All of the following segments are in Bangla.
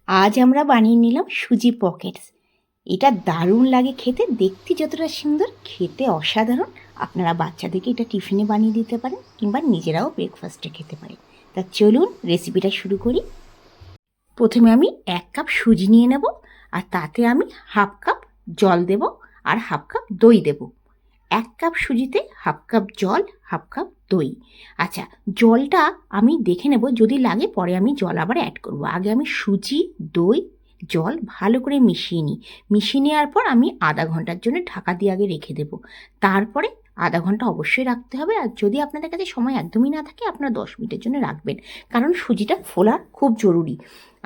আজ আমরা বানিয়ে নিলাম সুজি পকেটস। এটা দারুণ লাগে খেতে, দেখতে যতটা সুন্দর, খেতে অসাধারণ। আপনারা বাচ্চাদেরকে এটা টিফিনে বানিয়ে দিতে পারেন কিংবা নিজেরাও ব্রেকফাস্টে খেতে পারেন। তা চলুন রেসিপিটা শুরু করি। প্রথমে আমি 1 কাপ সুজি নিয়ে নেব, আর তাতে আমি 1/2 কাপ জল দেব আর 1/2 কাপ দই দেব। 1 কাপ সুজিতে 1/2 কাপ জল, 1/2 কাপ দই। আচ্ছা, জলটা আমি দেখে নেব, যদি লাগে পরে আমি জল আবার অ্যাড করব। আগে আমি সুজি, দই, জল ভালো করে মিশিয়ে নিই। মিশিয়ে নেওয়ার পর আমি আধা ঘন্টার জন্য ঢাকা দিয়ে আগে রেখে দেব। তারপরে আধা ঘন্টা অবশ্যই রাখতে হবে, আর যদি আপনাদের কাছে সময় একদমই না থাকে আপনারা 10 মিনিটের জন্য রাখবেন, কারণ সুজিটা ফোলা খুব জরুরি।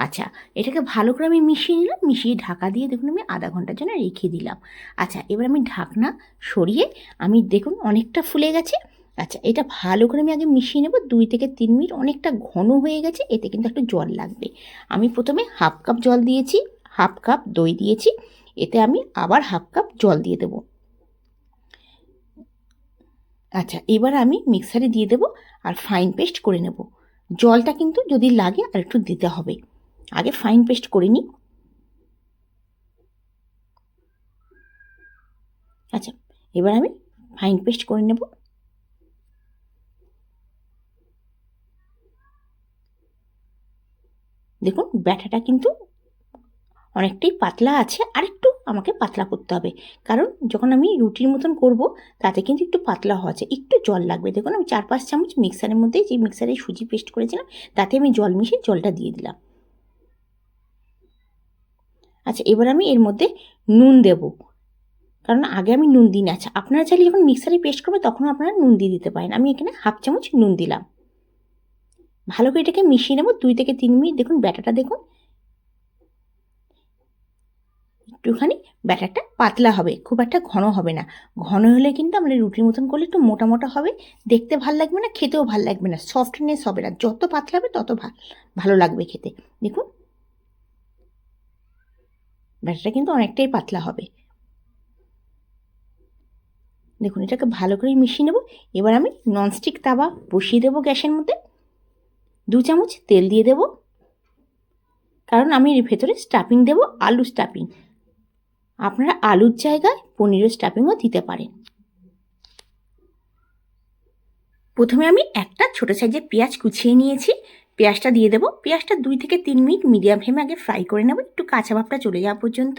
আচ্ছা, এটাকে ভালো করে আমি মিশিয়ে নিলাম, মিশিয়ে ঢাকা দিয়ে দেখুন আমি আধা ঘন্টার জন্য রেখে দিলাম। আচ্ছা, এবার আমি ঢাকনা সরিয়ে আমি দেখুন অনেকটা ফুলে গেছে। আচ্ছা, এটা ভালো করে আমি আগে মিশিয়ে নেব 2 থেকে 3 মিনিট। অনেকটা ঘন হয়ে গেছে, এতে কিন্তু একটু জল লাগবে। আমি প্রথমে 1/2 কাপ জল দিয়েছি, 1/2 কাপ দই দিয়েছি, এতে আমি আবার 1/2 কাপ জল দিয়ে দেব। আচ্ছা, এবার আমি মিক্সারে দিয়ে দেব আর ফাইন পেস্ট করে নেব। জলটা কিন্তু যদি লাগে আর একটু দিতে হবে, আগে ফাইন পেস্ট করে নিই। আচ্ছা, এবার আমি ফাইন পেস্ট করে নেব। দেখুন ব্যাটাটা কিন্তু অনেকটাই পাতলা আছে, আর একটু আমাকে পাতলা করতে হবে, কারণ যখন আমি রুটির মতন করব তাতে কিন্তু একটু পাতলা হওয়া আছে, একটু জল লাগবে। দেখুন আমি 4-5 চামচ মিক্সারের মধ্যে, যে মিক্সারে সুজি পেস্ট করেছিলাম তাতে আমি জল মিশিয়ে জলটা দিয়ে দিলাম। আচ্ছা, এবার আমি এর মধ্যে নুন দেব, কারণ আগে আমি নুন দিই না। আচ্ছা, আপনারা চাইলে যখন মিক্সারে পেস্ট করবে তখন আপনারা নুন দিয়ে দিতে পারেন। আমি এখানে 1/2 চামচ নুন দিলাম। ভালো করে এটাকে মিশিয়ে নেব 2 থেকে 3 মিনিট। দেখুন ব্যাটাটা দেখুন একটুখানি ব্যাটারটা পাতলা হবে, খুব একটা ঘন হবে না। ঘন হলে কিন্তু আমরা রুটির মতন করলে একটু মোটা মোটা হবে, দেখতে ভাল লাগবে না, খেতেও ভাল লাগবে না, সফটনেস হবে না। যত পাতলা হবে তত ভালো লাগবে খেতে। দেখুন ব্যাটারটা কিন্তু অনেকটাই পাতলা হবে। দেখুন এটাকে ভালো করে মিশিয়ে নেব। এবার আমি ননস্টিক তাওয়া বসিয়ে দেবো গ্যাসের মধ্যে। 2 চামচ তেল দিয়ে দেব, কারণ আমি এর ভেতরে স্টাফিং দেব, আলু স্টাফিং। আপনারা আলুর জায়গায় পনিরের স্টাফিংও দিতে পারেন। প্রথমে আমি একটা ছোটো সাইজের পেঁয়াজ কুচিয়ে নিয়েছি, পেঁয়াজটা দিয়ে দেবো। পেঁয়াজটা 2 থেকে 3 মিনিট মিডিয়াম ফ্লেমে আগে ফ্রাই করে নেব, একটু কাঁচা ভাবটা চলে যাওয়া পর্যন্ত।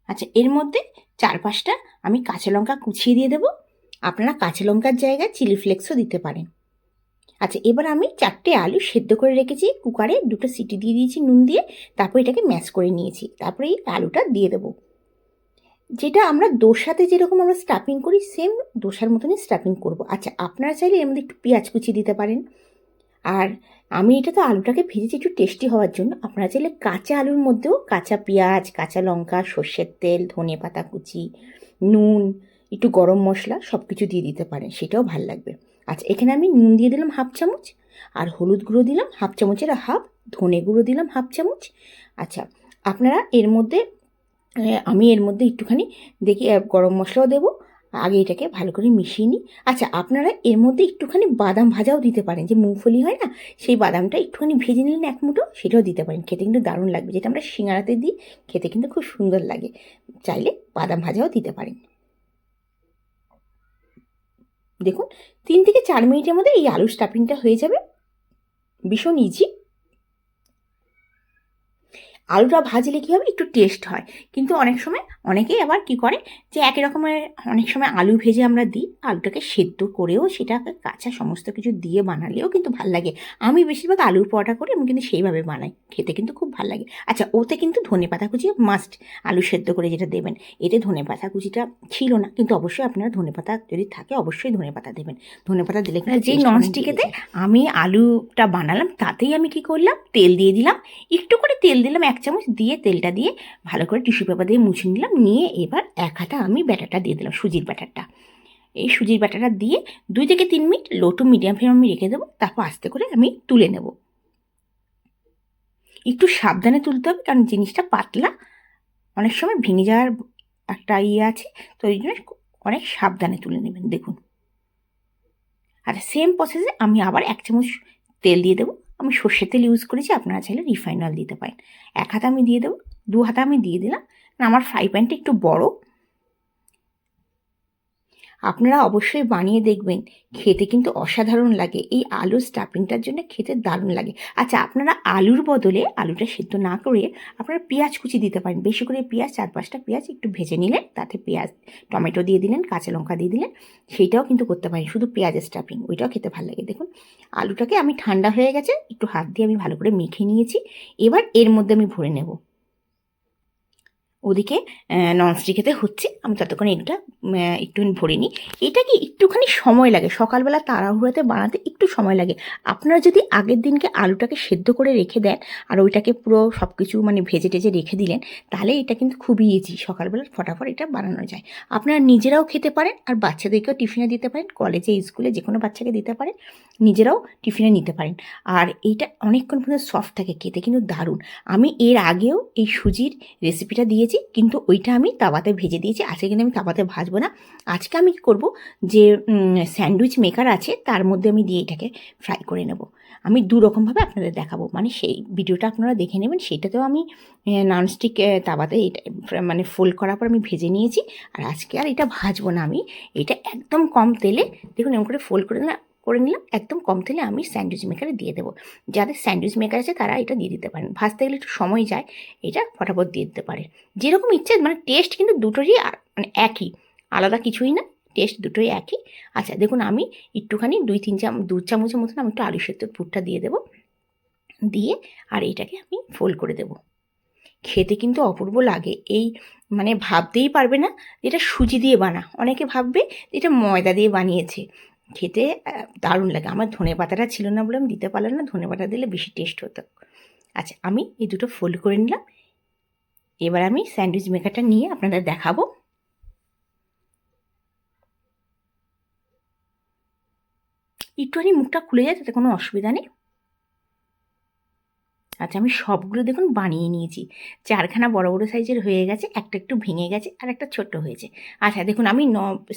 আচ্ছা, এর মধ্যে 4-5টা আমি কাঁচা লঙ্কা কুচিয়ে দিয়ে দেবো। আপনারা কাঁচা লঙ্কার জায়গায় চিলি ফ্লেক্সও দিতে পারেন। আচ্ছা, এবার আমি 4টে আলু সেদ্ধ করে রেখেছি, কুকারে 2টো সিটি দিয়ে দিয়েছি নুন দিয়ে, তারপর এটাকে ম্যাশ করে নিয়েছি। তারপরে এই আলুটা দিয়ে দেবো, যেটা আমরা দোসাতে যেরকম আমরা স্টাফিং করি সেম দোসার মতনই স্টাফিং করব। আচ্ছা, আপনারা চাইলে এর মধ্যে একটু পেঁয়াজ কুচি দিতে পারেন। আর আমি এটা তো আলুটাকে ভেজেছি একটু টেস্টি হওয়ার জন্য। আপনারা চাইলে কাঁচা আলুর মধ্যেও কাঁচা পেঁয়াজ, কাঁচা লঙ্কা, সর্ষের তেল, ধনে পাতা কুচি, নুন, একটু গরম মশলা সব কিছু দিয়ে দিতে পারেন, সেটাও ভাল লাগবে। আচ্ছা, এখানে আমি নুন দিয়ে দিলাম 1/2 চামচ, আর হলুদ গুঁড়ো দিলাম 1/2 চামচের হাফ, ধনে গুঁড়ো দিলাম 1/2 চামচ। আচ্ছা, আপনারা এর মধ্যে আমি এর মধ্যে একটুখানি দেখি গরম মশলাও দেবো। আগে এটাকে ভালো করে মিশিয়ে নিই। আচ্ছা, আপনারা এর মধ্যে একটুখানি বাদাম ভাজাও দিতে পারেন, যে মুংফলি হয় না, সেই বাদামটা একটুখানি ভেজে নিলেন 1 মুঠো, সেটাও দিতে পারেন। খেতে কিন্তু দারুণ লাগবে, যেটা আমরা সিঙ্গারাতে দিই, খেতে কিন্তু খুব সুন্দর লাগে। চাইলে বাদাম ভাজাও দিতে পারেন। দেখুন 3 থেকে 4 মিনিটের মধ্যে এই আলুর স্টাফিংটা হয়ে যাবে, ভীষণ ইজি। আলুটা ভাজলে কী হবে, একটু টেস্ট হয়। কিন্তু অনেক সময় অনেকেই আবার কী করে, যে একই রকমের অনেক সময় আলু ভেজে আমরা দিই, আলুটাকে সেদ্ধ করেও সেটাকে কাঁচা সমস্ত কিছু দিয়ে বানালেও কিন্তু ভাল লাগে। আমি বেশিরভাগ আলুর পরোটা করি, আমি কিন্তু সেইভাবে বানাই, খেতে কিন্তু খুব ভাল লাগে। আচ্ছা, ওতে কিন্তু ধনে পাতা কুচি মাস্ট, আলু সেদ্ধ করে যেটা দেবেন। এতে ধনে পাতা কুচিটা ছিল না, কিন্তু অবশ্যই আপনারা ধনে পাতা যদি থাকে অবশ্যই ধনে পাতা দেবেন। ধনে পাতা দিলে কিন্তু যেই ননস্টিকেতে আমি আলুটা বানালাম তাতেই আমি কি করলাম, তেল দিয়ে দিলাম, একটু করে তেল দিলাম 1 চামচ, দিয়ে তেলটা দিয়ে ভালো করে টিস্যু পেপার দিয়ে মুছে নিলাম। নিয়ে এবার 1 হাতা আমি ব্যাটারটা দিয়ে দিলাম, সুজির ব্যাটারটা। এই সুজির ব্যাটারটা দিয়ে 2 থেকে 3 মিনিট লো টু মিডিয়াম ফ্লেমে আমি রেখে দেবো। তারপর আস্তে করে আমি তুলে নেব। একটু সাবধানে তুলতে হবে, কারণ জিনিসটা পাতলা, অনেক সময় ভেঙে যাওয়ার একটা ইয়ে আছে, তো ওই জন্য অনেক সাবধানে তুলে নেবেন। দেখুন আর সেম প্রসেসে আমি আবার 1 চামচ তেল দিয়ে দেবো। আমি সর্ষের তেল ইউজ করেছি, আপনারা চাইলে রিফাইন অয়েল দিতে পারেন। 1 হাতা আমি দিয়ে দেবো, 2 হাতা আমি দিয়ে দিলাম। আমার ফ্রাই প্যানটা একটু বড়। আপনারা অবশ্যই বানিয়ে দেখবেন, খেতে কিন্তু অসাধারণ লাগে। এই আলুর স্টাফিংটার জন্য খেতে দারুণ লাগে। আচ্ছা, আপনারা আলুর বদলে আলুটা সেদ্ধ না করে আপনারা পেঁয়াজ কুচি দিতে পারেন। বেশি করে পেঁয়াজ, 4-5টা পেঁয়াজ একটু ভেজে নিলেন, তাতে পেঁয়াজ টমেটো দিয়ে দিলেন, কাঁচা লঙ্কা দিয়ে দিলেন, সেইটাও কিন্তু করতে পারেন। শুধু পেঁয়াজের স্টাফিং, ওইটাও খেতে ভালো লাগে। দেখুন আলুটাকে আমি ঠান্ডা হয়ে গেছে, একটু হাত দিয়ে আমি ভালো করে মেখে নিয়েছি। এবার এর মধ্যে আমি ভরে নেব। ওদিকে ননস্টিকেতে হচ্ছে, আমি ততক্ষণ এটা একটুখানি ভরে নিই। এটা কি একটুখানি সময় লাগে, সকালবেলা তাড়াহুড়োতে বানাতে একটু সময় লাগে। আপনারা যদি আগের দিনকে আলুটাকে সেদ্ধ করে রেখে দেন আর ওইটাকে পুরো সব কিছু মানে ভেজে টেজে রেখে দিলেন, তাহলে এটা কিন্তু খুবই ইজি, সকালবেলা ফটাফট এটা বানানো যায়। আপনারা নিজেরাও খেতে পারেন আর বাচ্চাদেরকেও টিফিনে দিতে পারেন, কলেজে স্কুলে যে কোনো বাচ্চাকে দিতে পারেন, নিজেরাও টিফিনে নিতে পারেন। আর এইটা অনেকক্ষণ পর্যন্ত সফট থাকে, খেতে কিন্তু দারুণ। আমি এর আগেও এই সুজির রেসিপিটা দিয়েছি, কিন্তু ওইটা আমি তাওয়াতে ভেজে দিয়েছি। আজকে কিন্তু আমি তাওয়াতে ভাজবো না। আজকে আমি কী করবো, যে স্যান্ডউইচ মেকার আছে তার মধ্যে আমি দিয়ে এটাকে ফ্রাই করে নেব। আমি দু রকমভাবে আপনাদের দেখাবো, মানে সেই ভিডিওটা আপনারা দেখে নেবেন। সেইটাতেও আমি ননস্টিক তাওয়াতে এটা মানে ফোল্ড করার পর আমি ভেজে নিয়েছি। আর আজকে আর এটা ভাজবো না, আমি এটা একদম কম তেলে, দেখুন এরকম করে ফোল্ড করে নিলাম, একদম কম তেলে আমি স্যান্ডউইচ মেকারে দিয়ে দেবো। যাদের স্যান্ডউইচ মেকার আছে তারা এটা দিয়ে দিতে পারেন। ভাজতে গেলে একটু সময় যায়, এটা ফটাফট দিয়ে দিতে পারে। যেরকম ইচ্ছে, মানে টেস্ট কিন্তু দুটোরই মানে একই, আলাদা কিছুই না, টেস্ট দুটোই একই। আচ্ছা দেখুন, আমি একটুখানি 2 চামচের মতন আমি একটু আলু সেদ্ধর পুরটা দিয়ে দেবো, দিয়ে আর এইটাকে আমি ফোল্ড করে দেবো। খেতে কিন্তু অপূর্ব লাগে। এই মানে ভাবতেই পারবে না এটা সুজি দিয়ে বানা, অনেকে ভাববে এটা ময়দা দিয়ে বানিয়েছে। খেতে দারুণ লাগে। আমার ধনেপাতাটা ছিল না বলে আমি দিতে পারলাম না, ধনেপাতা দিলে বেশি টেস্ট হতো। আচ্ছা, আমি এই দুটো ফোল্ড করে নিলাম। এবার আমি স্যান্ডউইচ মেকারটা নিয়ে আপনাদের দেখাবো। একটুখানি মুখটা খুলে যায়, তাতে কোনো অসুবিধা নেই। আচ্ছা, আমি সবগুলো দেখুন বানিয়ে নিয়েছি। 4খানা বড় বড় সাইজের হয়ে গেছে, একটা একটু ভেঙে গেছে আর একটা ছোট্ট হয়েছে। আচ্ছা দেখুন, আমি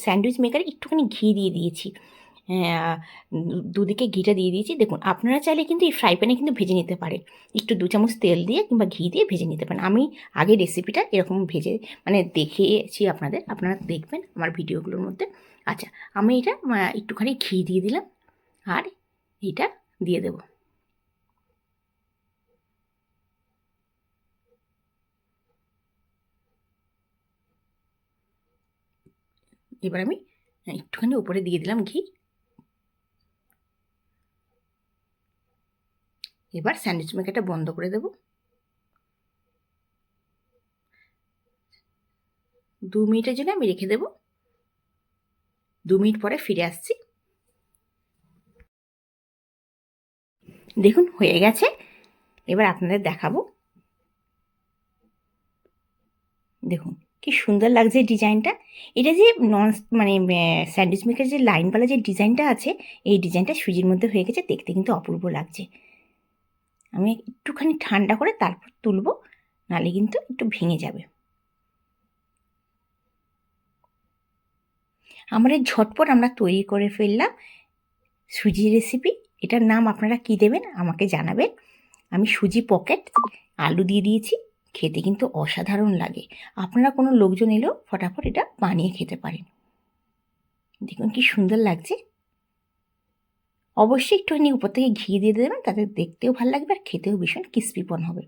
স্যান্ডউইচ মেকারে একটুখানি ঘি দিয়ে দিয়েছি, দুদিকে ঘিটা দিয়ে দিয়েছি। দেখুন আপনারা চাইলে কিন্তু এই ফ্রাই প্যানে কিন্তু ভেজে নিতে পারেন, একটু 2 চামচ তেল দিয়ে কিংবা ঘি দিয়ে ভেজে নিতে পারেন। আমি আগে রেসিপিটা এরকম ভেজে মানে দেখিয়েছি আপনাদের, আপনারা দেখবেন আমার ভিডিওগুলোর মধ্যে। আচ্ছা, আমি এটা একটুখানি ঘি দিয়ে দিলাম আর এটা দিয়ে দেবো। এবার আমি একটুখানি উপরে দিয়ে দিলাম ঘি। এবার স্যান্ডউইচ মেকারটা বন্ধ করে দেব। 2 মিনিটের জন্য আমি রেখে দেব। 2 মিনিট পরে ফিরে আসছি। দেখুন হয়ে গেছে। এবার আপনাদের দেখাবো। দেখুন কি সুন্দর লাগছে ডিজাইনটা। এটা যে মানে স্যান্ডউইচ মেকার যে লাইনওয়ালা যে ডিজাইনটা আছে, এই ডিজাইনটা সুজির মধ্যে হয়ে গেছে, দেখতে কিন্তু অপূর্ব লাগছে। আমি একটুখানি ঠান্ডা করে তারপর তুলবো, নাহলে কিন্তু একটু ভেঙে যাবে। আমরা ঝটপট আমরা তৈরি করে ফেললাম সুজির রেসিপি। এটার নাম আপনারা কী দেবেন আমাকে জানাবেন। আমি সুজি পকেট আলু দিয়ে দিয়েছি, খেতে কিন্তু অসাধারণ লাগে। আপনারা কোনো লোকজন এলেও ফটাফট এটা বানিয়ে খেতে পারেন। দেখুন কি সুন্দর লাগছে। অবশ্যই একটুখানি উপর থেকে ঘি দিয়ে দেবেন, তাতে দেখতেও ভালো লাগবে আর খেতেও ভীষণ ক্রিস্পিপন হবে।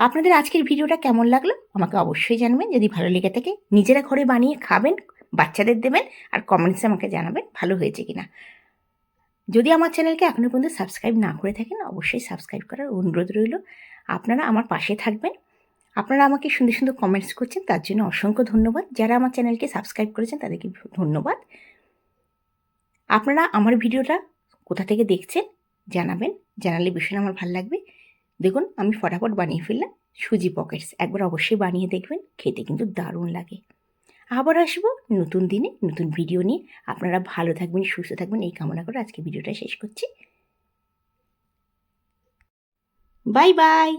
আপনাদের আজকের ভিডিওটা কেমন লাগলো আমাকে অবশ্যই জানাবেন। যদি ভালো লেগে থাকে নিজেরা ঘরে বানিয়ে খাবেন, বাচ্চাদের দেবেন আর কমেন্টসে আমাকে জানাবেন ভালো হয়েছে কিনা। যদি আমার চ্যানেলকে এখনও পর্যন্ত সাবস্ক্রাইব না করে থাকেন, অবশ্যই সাবস্ক্রাইব করার অনুরোধ রইল। আপনারা আমার পাশে থাকবেন। আপনারা আমাকে সুন্দর সুন্দর কমেন্টস করছেন, তার জন্য অসংখ্য ধন্যবাদ। যারা আমার চ্যানেলকে সাবস্ক্রাইব করেছেন তাদেরকে ধন্যবাদ। আপনারা আমার ভিডিওটা কোথা থেকে দেখছেন জানাবেন, জানালে ভীষণ আমার ভালো লাগবে। দেখুন আমি ফটাফট বানিয়ে ফেললাম সুজি পকেটস। একবার অবশ্যই বানিয়ে দেখবেন, খেতে কিন্তু দারুণ লাগে। আবার আসবো নতুন দিনে নতুন ভিডিও নিয়ে। আপনারা ভালো থাকবেন, সুস্থ থাকবেন এই কামনা করে আজকে ভিডিওটা শেষ করছি। Bye bye.